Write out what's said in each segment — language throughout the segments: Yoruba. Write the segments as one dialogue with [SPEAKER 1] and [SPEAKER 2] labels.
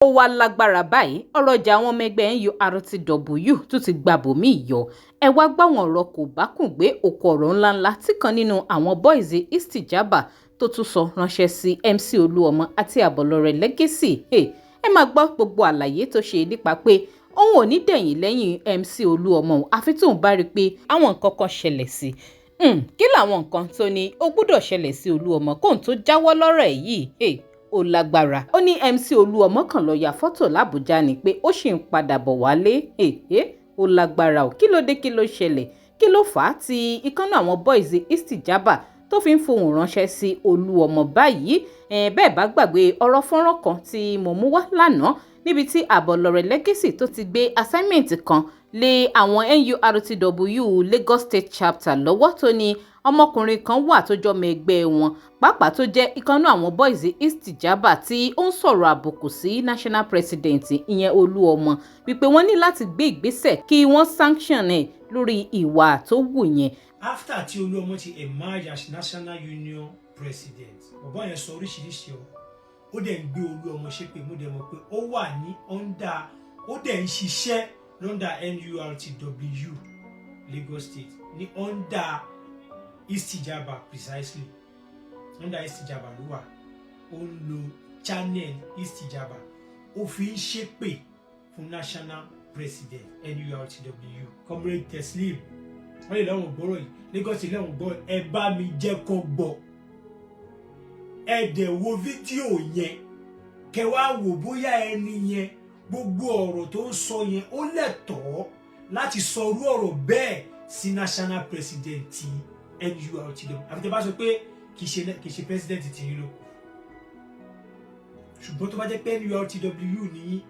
[SPEAKER 1] Ó wá lágbára báyìí ọ̀rọ̀ ìjà àwọn ọmọ ẹgbẹ́ NURTW tún ti gba ibòmíì yọ. Ẹ wá gbáwọn ọ̀rọ̀ kò bá kùn gbé òkú ọ̀rọ̀ ńláńlá tí kan nínú àwọn boys Istijaba tó tún sọ ránṣẹ́ sí MC Oluomo àti Abolore Legacy. Ẹ máa gbọ́ gbogbo àlàyé tó ṣe nípa pé òun ò ní dẹ̀yìn lẹ́yìn MC Oluomo àfi tóun bá rí i pé àwọn nǹkan kan ṣẹlẹ̀ sí kí làwọn nǹkan tó ní ó gbọ́dọ̀ ṣẹlẹ̀ sí Oluomo kóun tó jáwọ́ lọ́rọ̀ yìí. Ó lágbára. Ó ní MC Oluomo kàn lọ ya fọ́tò l'Àbújá ni pé ó sì ń padà bọ̀ wálé. Ó lágbára o. Kí ló dé, kí ló ṣẹlẹ̀, kí ló fà á tí ìkànnì àwọn boys Istijaba tó fi ń fohùn ránṣẹ́ sí Oluomo báyìí. Bẹ́ẹ̀ bá gbàgbé ọ̀rọ̀ fọ́nrán kan tí mo mú wá lánàá níbi tí Abolore Legacy tó ti gbé assignment kan lé àwọn NURTW Lagos State Chapter lọ́wọ́ tó ní ọmọkùnrin kan wà tó jọmọ ẹgbẹ́ wọn pàápàá tó jẹ́ ìkànnì àwọn boys Istijaba tí ó ń sọ̀rọ̀ àbùkù sí national president ìyẹn Oluomo wípé wọ́n ní láti gbé ìgbésẹ̀ kí wọ́n sanction ẹ̀ lórí ìwà tó wù yẹn.
[SPEAKER 2] After tí Oluomo ti emerge as National Union President, bàbá yẹn sọ oríṣiríṣi ó dẹ̀ ń gbé Oluomo ṣépè, mo dẹ̀ mọ̀ pé ó wà ní under, ó dẹ̀ ń ṣiṣẹ́ under NURTW Lagos State ní under Istijaba precisely. Under Istijaba ló wà, ó ń lo channel Istijaba, ó fi ń ṣépè fún National President NURTW Comrade Teslim. Wọ́n lè lọ́wọ́ gbọ́rọ̀ yìí Lagos State lọ́wọ́ gbọ́, ẹ bá mi jẹ́ kó gbọ́. Ẹ dẹ̀ wo fídíò yẹn kẹ́ wá wò bóyá ẹni yẹn gbogbo ọ̀rọ̀ tó ń sọ yẹn ó lẹ́tọ̀ọ́ láti sọ irú ọ̀rọ̀ bẹ́ẹ̀ sí National President NURTW. Àfi tẹ́ bá sọ pé kì í ṣe president ti yín ló. Ṣùgbọ́n tó bá jẹ́ pé NURTW ní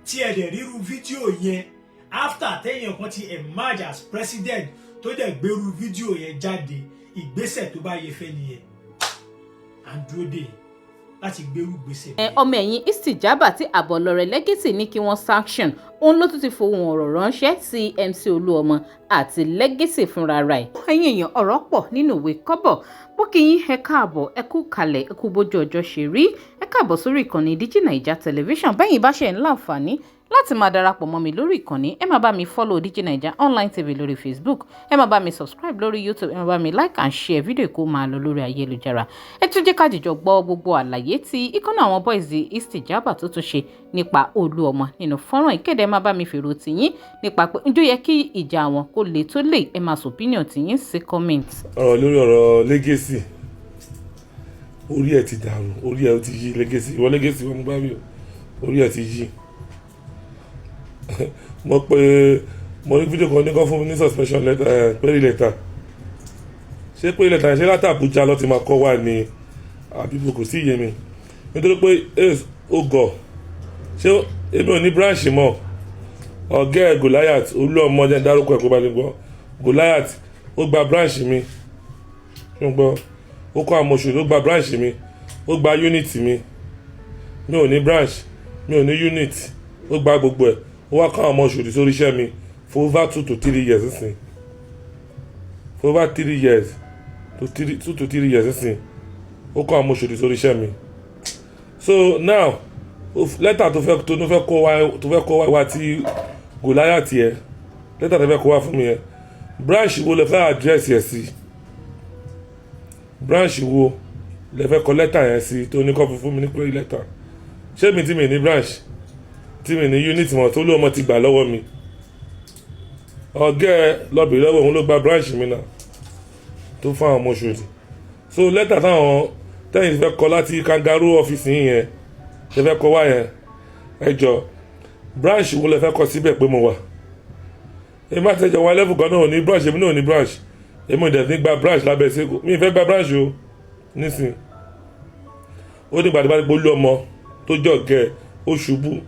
[SPEAKER 2] tí ẹ dẹ̀ ríru fídíò yẹn after tẹ́yìn kan ti emerge as president tó dẹ̀ gbèrú fídíò yẹn jáde, ìgbésẹ̀ tó bá yẹ fẹ́ nìyẹn. Androde láti gbèrú gbèsè.
[SPEAKER 1] Ọmọ ẹ̀yìn Istijaba tí Abolore Legacy ní kí wọ́n sanction òun ló tún ti fohùn ọ̀rọ̀ ránṣẹ́ sí MC Oluomo àti Legacy fúnra rẹ̀. Ẹ̀yin èèyàn, ọ̀rọ̀ pọ̀ nínú ìwé kọ́bọ̀. Bó kí yín ẹ káàbọ̀, ẹ kú kalẹ̀, ẹ kú bójú ọjọ́ ṣe rí. Ẹ káàbọ̀ sórí ìkànnì DIGINAIJA television. Bẹ́yìn bá ṣe ń láǹfààní láti máa darapọ̀ mọ́ mi lórí ìkànnì, ẹ máa bá mi follow DIGINAIJA online TV lórí Facebook, ẹ máa bá mi subscribe lórí YouTube, ẹ máa bá mi like and share fídíò kó máa lọ lórí ayélujára. Ẹ tún jẹ́ ká jìjọ gbọ́ gbogbo àlàyé tí ìkànnì àwọn boys Istijaba tó tún ṣe nípa Oluomo nínú fọ́nrán ìkéde. Ẹ máa bá mi fèrò tìyín nípa pé ǹjọ́ yẹ kí ìjà àwọn kó lè tó lè, ẹ máa sọ opinion tìyín sí comment.
[SPEAKER 3] Ọ̀rọ̀ lórí ọ̀rọ̀ Legacy, orí ẹ̀ ti dàrú, orí ẹ̀ ti yí. Legacy, ìwọ Legacy wọn bá mi, orí ẹ̀ ti yí. Mo rí fídíò kan ní kọ́ fún mi ní suspension letter, query letter. Ṣé query letter ṣe láti Àbújá ló ti máa kọ́ wà ní àbíbò, kò sí iye mi nítorí pé ó gọ̀. Ṣé èmi ò ní branch mọ́? Ọ̀gá ẹ̀ Goliath Oluomo jẹ́ dárúkọ ẹ̀ kó bá lè gbọ́. Goliath ó gba branch mi, ṣùgbọ́n ó kọ́ àwọn oṣù, ó gba branch mi, ó gba unit mi. Mi ò ní branch, mi ò ní unit, ó gba gbogbo ẹ̀. Ó wá kọ́ àwọn ọmọ oṣù sórí iṣẹ́ mi for over 2 to 3 years nísìn. For over 3 years to 2 to 3 years nísìn. Ó kọ́ àwọn oṣù sórí iṣẹ́ mi. So now lẹ́tà tó fẹ́ kó wá tí Goliath yẹ, lẹ́tà tó fẹ́ kó wá fún mi yẹn, branch wo lẹ fẹ́ address yẹn sí? Branch wo lẹ fẹ́ kọ lẹ́tà yẹn sí tó ní kọ́ fún mi ní query letter? Ṣé mi tí mi ní branch, tí mi ní unit mọ̀ tó Oluomo ti gbà lọ́wọ́ mi? Ọ̀gá ẹ lọ́bì lọ́wọ́ òun ló gba branch mi náà tó fún àwọn ọmọ Oṣòdì. So lẹ́tà táwọn tẹ́yìn ti fẹ́ kọ láti kangaroo ọ́fíìsì yìí yẹn lẹ fẹ́ kọ wá yẹn, ẹ jọ branch wo lẹ fẹ́ kọ síbẹ̀ pé mo wà? Èmi máa tẹ̀jọ̀ wọn level kan náà ò ní branch, èmi náà ò ní branch. Èmi ò dẹ̀ ní gba branch lábẹ́ Sego, mi ì fẹ́ gba branch o nísìn. Ó ní gbàdúrà pé Oluomo tó jọ gẹ̀ ó ṣubú,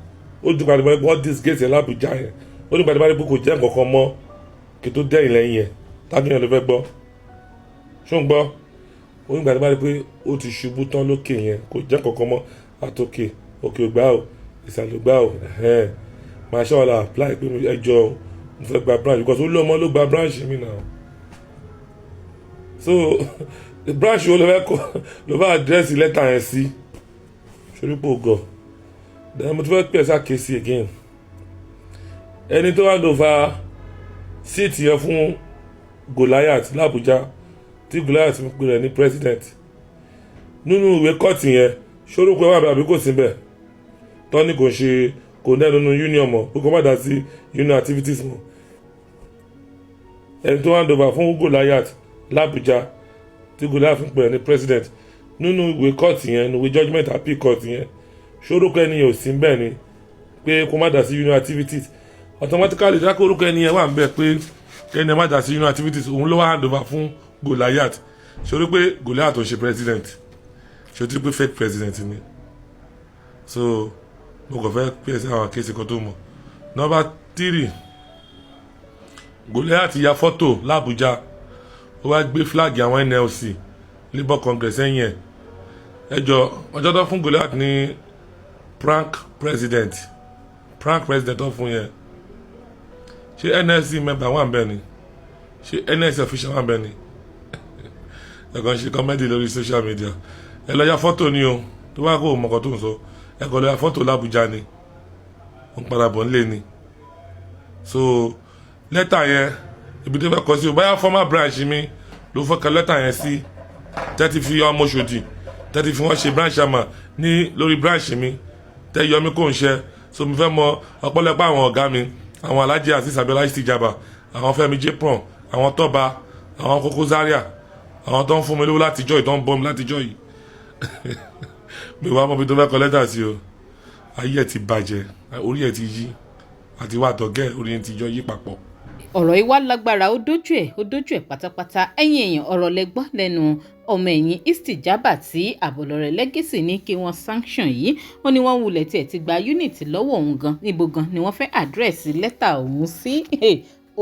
[SPEAKER 3] ó ní gbàdúrà pé wọ́n disgrace ẹ̀ l'Àbújá yẹn. Ó ní gbàdúrà pé kò jẹ́ nǹkan kan mọ́ kí tó dẹ́yìn lẹ́yìn yẹn, tábí yẹn ló fẹ́ gbọ́. Ṣó ń gbọ́? Ó ní gbàdúrà pé ó ti ṣubú tán lókè yẹn, kò jẹ́ nǹkan kan mọ́ àtòkè, òkè ògbà ò, ìsàlẹ̀ ògbà ò. Màá ṣe ọ̀la apply pé ẹjọ́ mo fẹ́ gba branch because Oluomo ló gba branch mi náà. So branch wo ló fẹ́ address lẹ́tà yẹn sí? Ṣorí pò gọ̀. then mo ti fẹ́ pẹ̀ ṣàkíyèsí again ẹni tó hand over síìtì yẹn fún Goliath l'Abuja tí Goliath ń pè rẹ̀ ní president nínú ìwé kọ́ọ̀tì yẹn ṣórúkọ ẹ̀ wà bẹ́ẹ̀ àbí kò sí bẹ́ẹ̀ tọ́ni kò ní ẹnu union mọ̀ pé kò má dá sí union activities mọ̀ ẹni tó hand over fún Goliath l'Abuja tí Goliath ń pè rẹ̀ ní president nínú ìwé kọ́ọ̀tì yẹn nínú ìwé judgement appeal court yẹn ṣórúkọ ẹni yẹn ò sí bẹ́ẹ̀ ni pé kò má dá sí union activities automatically dákọ̀ orúkọ ẹni yẹn wà ń bẹ̀ pé ẹni má dá sí union activities òun ló wá hand over fún Goliath ṣorí pé Goliath ò ṣe president ṣorí pé fake president ni so mo kàn fẹ́ pèsè àwọn àkéésì kan tó mọ̀. Number 3 Goliath ya fọ́tò l'Abuja ó wá gbé flag àwọn NLC Labour Congress ẹ̀yìn ẹ̀ ẹjọ́ ọjọ́ tó fún Goliath ní prank president tó fún yẹn ṣé NLC member wà ń bẹ ni ṣé NLC official wà ń bẹ ni ẹ̀kan ṣe comedy lórí social media ẹ lọ ya fọ́tò ni o tó bá kó o mọ̀kàn tó ń sọ ẹ kọ́ lọ ya fọ́tò l'Abuja ni ó ń padà bọ̀ nílé ni so lẹ́tà yẹn ibi tó fẹ́ kọ sí o báyà former branch mi ló fọ́ kan lẹ́tà yẹn sí tẹ́tí fi ọmọ ṣòdì tẹ́tí fi wọ́n ṣe branch àmà ní lórí branch mi tẹ́ yọ mí kò ń ṣe so mi fẹ́ mọ ọ̀pọ̀lọpọ̀ àwọn ọ̀gá mi àwọn Alhaji Azeez Abiola Istijaba àwọn Fẹ́mi Jepron àwọn Tọ́ba àwọn Koko Zaria àwọn tó ń fún mi lówó látijọ́ yìí tó ń bọ́ mi látijọ́ yìí mi wá mọ́ bí tó fẹ́ kọ lẹ́tà sí o ayé ẹ̀ ti bàjẹ́ orí ẹ̀ ti yí àti wà tọ́gẹ́ orí ẹ̀ ti jọ yí papọ̀.
[SPEAKER 1] ọ̀rọ̀ yìí wá lágbára ó dójú ẹ̀ pátápátá ẹ̀yin èèyàn ọ̀rọ̀ lẹ́gbọ́n lẹ́nu ọmọ ẹ̀yìn Istijaba tí Àbọ̀lọ́rẹ̀ Legacy ní kí wọ́n sanction yìí wọ́n ní wọ́n wulẹ̀ tiẹ̀ ti gba unit lọ́wọ́ òun gan níbo gan ni wọ́n fẹ́ àdírẹ́sì lẹ́tà òun sí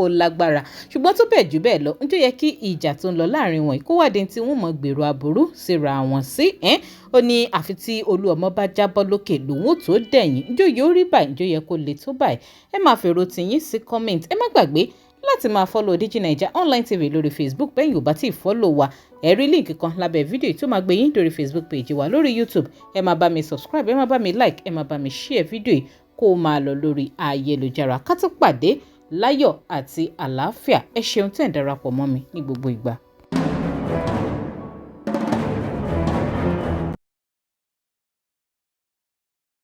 [SPEAKER 1] ó lágbára ṣùgbọ́n tó bẹ́ẹ̀ jù bẹ́ẹ̀ lọ ń tó yẹ kí ìjà tó ń lọ láàrin wọn kó wádìí tí wọ́n mọ̀ gbèrò aburú síra wọn sí ó ní àfi tí Olúọmọ bá jábọ́ lókè lòun ò tó dẹ̀yìn njó yóò rí báyìí njó yẹ kó le tó báyìí ẹ máa fèrò tìyín sí comment ẹ má gbàgbé láti máa follow DIGINAIJA online TV lórí Facebook bẹ́ẹ̀ yóò bá tí ì follow wa ẹ rí líǹkì kan lábẹ́ fídíò tó máa gbé yín lórí Facebook page wa lórí YouTube ẹ máa bá mi subscribe ẹ máa bá mi like ẹ máa bá mi share fídíò yìí kó o máa lọ lórí ayélujára ká tó pàdé láyọ̀ àti àlàáfíà ẹ ṣeun tẹ́ ń darapọ̀ mọ́ mi ní gbogbo ìgbà.